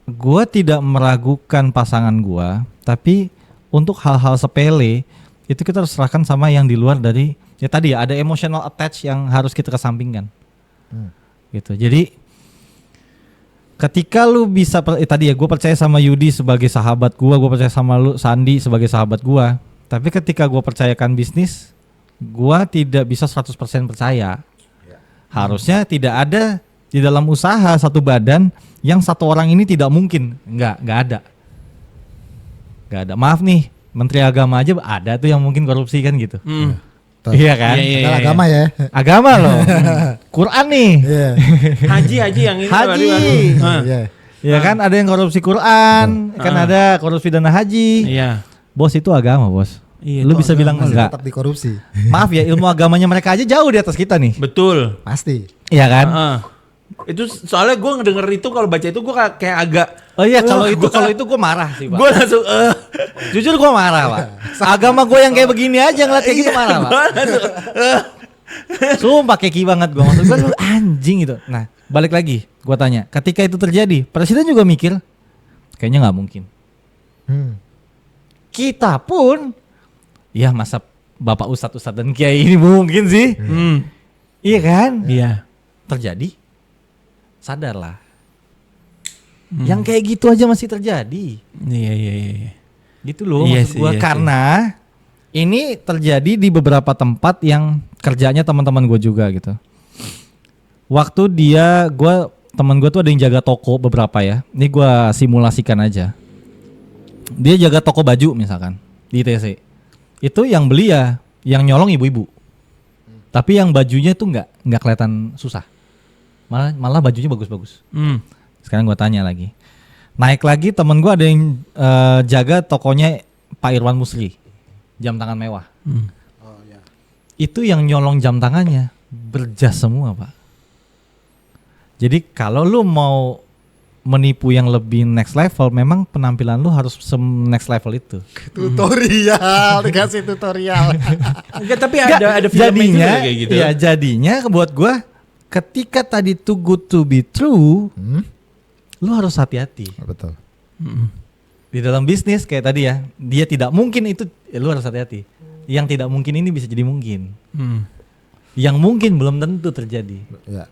gue tidak meragukan pasangan gue. Tapi untuk hal-hal sepele itu kita harus serahkan sama yang di luar dari ya tadi ya ada emotional attach yang harus kita kesampingkan. Gitu. Jadi ketika lu bisa tadi ya gue percaya sama Yudi sebagai sahabat gue percaya sama lu Sandi sebagai sahabat gue. Tapi ketika gue percayakan bisnis, gue tidak bisa 100% percaya. Harusnya tidak ada di dalam usaha satu badan yang satu orang ini tidak mungkin. Nggak ada. Maaf nih, Menteri Agama aja ada tuh yang mungkin korupsi kan gitu. Tuh. Iya kan? Padahal agama ya. Agama loh. Quran nih. Iya. Haji yang ini. Haji. Iya. Ya kan ada yang korupsi Quran, kan ada korupsi dana haji. Iya. Bos itu agama, Bos. Iya, Lu itu bisa bilang Masih enggak. tetap dikorupsi. Maaf ya, ilmu agamanya mereka aja jauh di atas kita nih. Betul. Pasti. Iya kan? Itu soalnya gue ngedenger itu kalau baca itu gue kayak agak. Oh iya, kalau itu gue marah sih, Pak. Gue langsung. Jujur gue marah, Pak. Agama gue yang kayak begini aja ngeliat kayak gitu marah, Pak. Sumpah keki banget gue. Maksud gue lu anjing gitu. Nah, balik lagi gue tanya. Ketika itu terjadi, presiden juga mikir kayaknya nggak mungkin. Kita pun ya masa bapak ustadz dan kiai ini mungkin sih. Iya kan? Iya. Terjadi. Sadarlah. Yang kayak gitu aja masih terjadi. Iya. Gitu loh Iya maksud sih, gue iya karena ini terjadi di beberapa tempat yang kerjanya teman-teman gue juga gitu. Waktu teman gue tuh ada yang jaga toko beberapa ya. Ini gue simulasikan aja. Dia jaga toko baju misalkan di ITC. Itu yang beli ya, yang nyolong ibu-ibu. Tapi yang bajunya tuh nggak kelihatan susah. Malah bajunya bagus-bagus. Sekarang gue tanya lagi. Naik lagi temen gue ada yang jaga tokonya Pak Irwan Musli. Jam tangan mewah. Itu yang nyolong jam tangannya berjas semua Pak. Jadi kalau lu mau menipu yang lebih next level, memang penampilan lu harus next level itu. Tutorial, dikasih tutorial. Enggak, tapi ada filmnya juga kayak gitu. Ya jadinya buat gue ketika tadi too good to be true, lu harus hati-hati. Betul. Di dalam bisnis kayak tadi ya, dia tidak mungkin itu, ya lu harus hati-hati. Yang tidak mungkin ini bisa jadi mungkin. Yang mungkin belum tentu terjadi. Ya.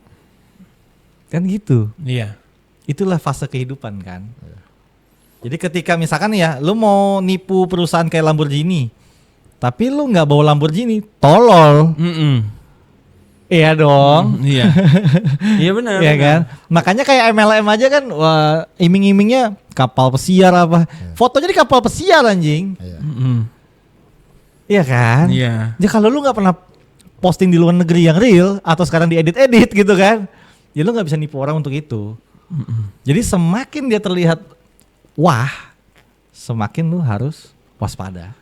Kan gitu. Iya. Itulah fase kehidupan kan. Jadi ketika misalkan ya, lu mau nipu perusahaan kayak Lamborghini, tapi lu nggak bawa Lamborghini, tolol. Iya dong. Iya. Iya benar. Iya kan. Makanya kayak MLM aja kan, wah iming-imingnya kapal pesiar apa. Fotonya di kapal pesiar anjing. Iya kan. Iya. Ya kalau lu nggak pernah posting di luar negeri yang real atau sekarang diedit-edit gitu kan, ya lu nggak bisa nipu orang untuk itu. Jadi semakin dia terlihat wah, semakin lu harus waspada.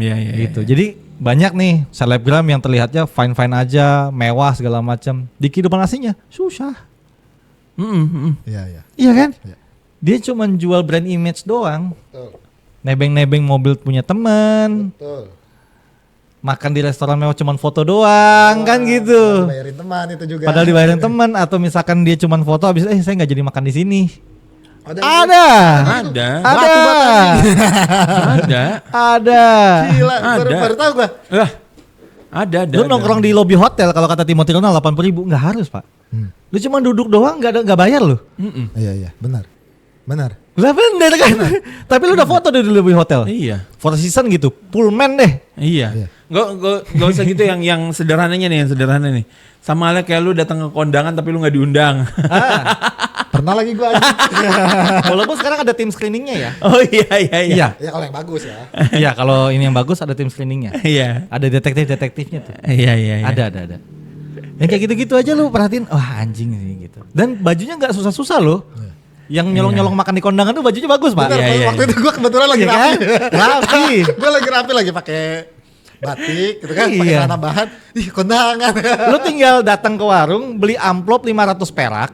Iya. Gitu. Jadi banyak nih selebgram yang terlihatnya fine-fine aja, mewah segala macam. Di kehidupan aslinya susah. Iya. Iya kan? Iya. Dia cuma jual brand image doang. Betul. Nebeng-nebeng mobil punya teman. Betul. Makan di restoran mewah cuma foto doang kan gitu. Dibayarin teman itu juga. Padahal dibayarin teman atau misalkan dia cuma foto habis saya nggak jadi makan di sini. Ada. Gila, baru tahu gua. Ada. Lu nongkrong di lobby hotel kalau kata Timothy Ronald 80.000 nggak harus Pak. Lu cuma duduk doang nggak bayar lu. Iya, benar. Lah bener kan. Tapi lu udah foto di lobby hotel. Iya. Four Seasons gitu, Pullman deh. Iya. Gak usah gitu yang sederhananya nih, yang sederhana nih. Sama halnya kayak lu datang ke kondangan tapi lu nggak diundang. Pernah lagi gue aja. Walaupun sekarang ada tim screeningnya ya. Oh iya. Ya kalau yang bagus ya. Iya, kalau ini yang bagus ada tim screeningnya. Iya. Ada detektifnya tuh. Iya. Ada. Yang kayak gitu-gitu aja lu perhatiin, wah anjing sih gitu. Dan bajunya nggak susah-susah loh. Yang nyolong-nyolong makan di kondangan tuh bajunya bagus, Pak. Waktu itu gue kebetulan lagi rapi. Rapi. Gue lagi pakai batik gitu kan, pakai celana bahan. Ih, kondangan. Lu tinggal datang ke warung, beli amplop 500 perak.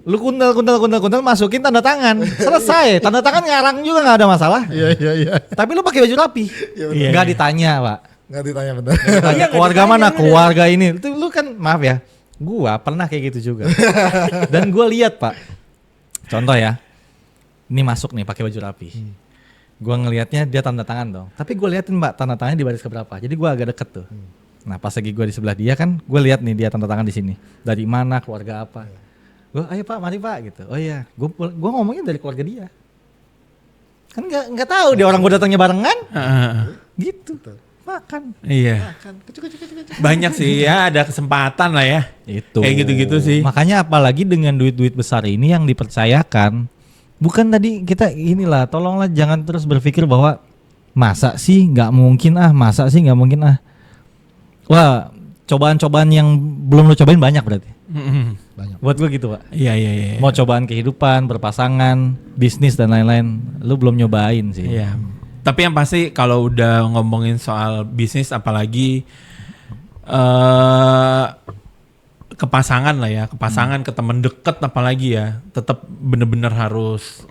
Lu kuntal masukin tanda tangan. Selesai. Tanda tangan ngarang juga nggak ada masalah. Iya. Tapi lu pakai baju rapi. Nggak ditanya, Pak. Nggak ditanya bener. Tanya keluarga mana? Keluarga ini. Itu lu kan maaf ya. Gua pernah kayak gitu juga. Dan gua lihat, Pak. Contoh ya. Ini masuk nih pakai baju rapi. Gua ngelihatnya dia tanda tangan dong. Tapi gua liatin, Mbak, tanda tangannya di baris keberapa. Jadi gua agak deket tuh. Nah, pas lagi gua di sebelah dia kan, gua lihat nih dia tanda tangan di sini. Dari mana, keluarga apa. Gua, ayo Pak, mari Pak gitu. Oh iya, gua ngomongin dari keluarga dia. Kan nggak tahu dia orang gua datangnya barengan. Gitu. Makan. Iya. Banyak sih ya, ada kesempatan lah ya. Itu. Kayak gitu-gitu sih. Makanya apalagi dengan duit-duit besar ini yang dipercayakan. Bukan tadi kita inilah, tolonglah jangan terus berpikir bahwa masa sih nggak mungkin Wah, cobaan-cobaan yang belum lo cobain banyak berarti. Banyak. Buat gue gitu, Pak. Iya. Mau cobaan kehidupan, berpasangan, bisnis dan lain-lain, lu belum nyobain sih. Iya. Tapi yang pasti kalau udah ngomongin soal bisnis apalagi ke pasangan lah ya, ke teman deket apalagi ya, tetap bener-bener harus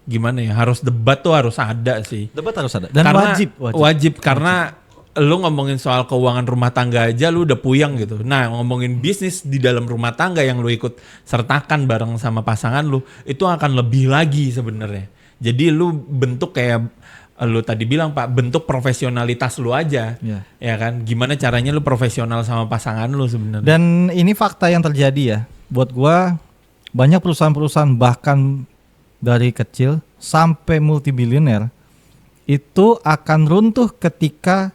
gimana ya, harus debat tuh harus ada sih. Debat harus ada dan Karena wajib karena lu ngomongin soal keuangan rumah tangga aja lu udah puyeng gitu. Nah, ngomongin bisnis di dalam rumah tangga yang lu ikut sertakan bareng sama pasangan lu, itu akan lebih lagi sebenarnya. Jadi lu bentuk kayak lu tadi bilang, Pak, bentuk profesionalitas lu aja. Ya kan? Gimana caranya lu profesional sama pasangan lu sebenarnya. Dan ini fakta yang terjadi ya. Buat gua banyak perusahaan-perusahaan bahkan dari kecil sampai multibilioner itu akan runtuh ketika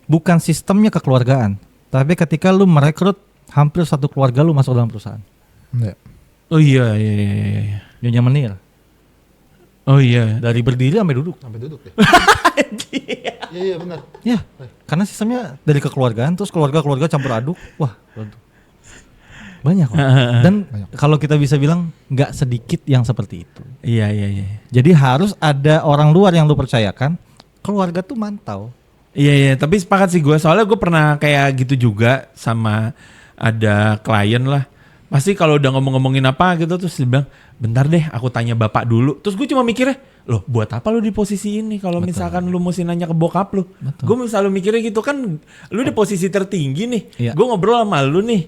bukan sistemnya kekeluargaan, tapi ketika lu merekrut hampir satu keluarga lu masuk dalam perusahaan. Oh iya. Nyonya Menir. Oh iya. Dari berdiri sampai duduk ya. Iya benar. Ya, karena sistemnya dari kekeluargaan terus keluarga campur aduk. Wah, banyak kok. Dan kalau kita bisa bilang nggak sedikit yang seperti itu. Iya. Jadi harus ada orang luar yang lu percayakan, keluarga tuh mantau. Iya, tapi sepakat sih gue, soalnya gue pernah kayak gitu juga sama ada klien lah. Pasti kalau udah ngomongin apa gitu terus dia bilang, bentar deh aku tanya bapak dulu. Terus gue cuma mikirnya, loh buat apa lu di posisi ini kalau misalkan lu mesti nanya ke bokap lu. Gue selalu mikirnya gitu kan, lu di posisi tertinggi nih. Iya. Gue ngobrol sama lu nih,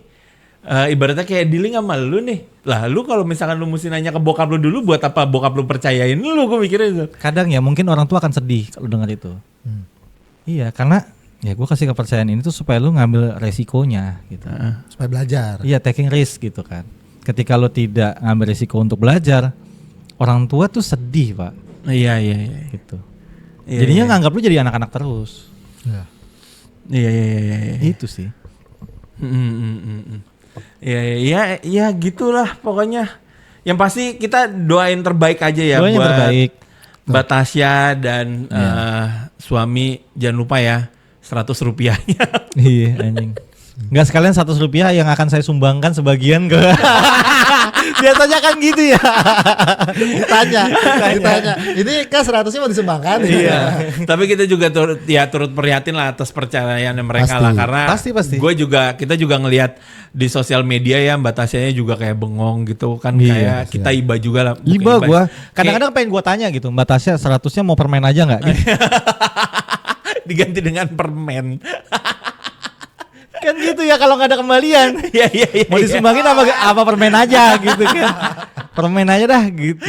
ibaratnya kayak dealing sama lu nih. Lah lu kalau misalkan lu mesti nanya ke bokap lu dulu, buat apa bokap lu percayain lu, gue mikirnya gitu. Kadang ya mungkin orang tua akan sedih kalau dengar itu. Iya, karena ya gue kasih kepercayaan ini tuh supaya lu ngambil resikonya gitu. Supaya belajar. Iya, taking risk gitu kan. Ketika lu tidak ngambil resiko untuk belajar, orang tua tuh sedih, Pak. Iya. Gitu. Jadinya nganggap lu jadi anak-anak terus. Iya. Itu sih. Iya gitulah pokoknya. Yang pasti kita doain terbaik aja ya doain buat terbaik. Mbak Tasya dan suami, jangan lupa ya 100 rupiahnya. Iya anjing. Nggak sekalian 100 rupiah yang akan saya sumbangkan sebagian ke biasanya kan gitu ya. Ditanya. Ini kan 100-nya mau disumbangkan. Iya. Tapi kita juga turut prihatin lah atas percayaan mereka lah, karena pasti. Kita juga ngelihat di sosial media ya Mbak Tasyanya juga kayak bengong gitu kan, kayak kita iba juga lah. Iba gua. Kadang-kadang pengen gua tanya gitu, Mbak Tasya 100-nya mau permen aja enggak? Gitu. Diganti dengan permen. Kan gitu ya kalau nggak ada kembalian. Iya. Mau disumbangin apa permen aja gitu kan. Permen aja dah gitu.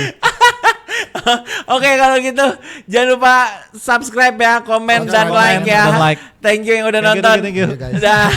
Oke, kalau gitu jangan lupa subscribe ya, komen dan like ya. Like. Thank you yang udah nonton. Thank you. Dah.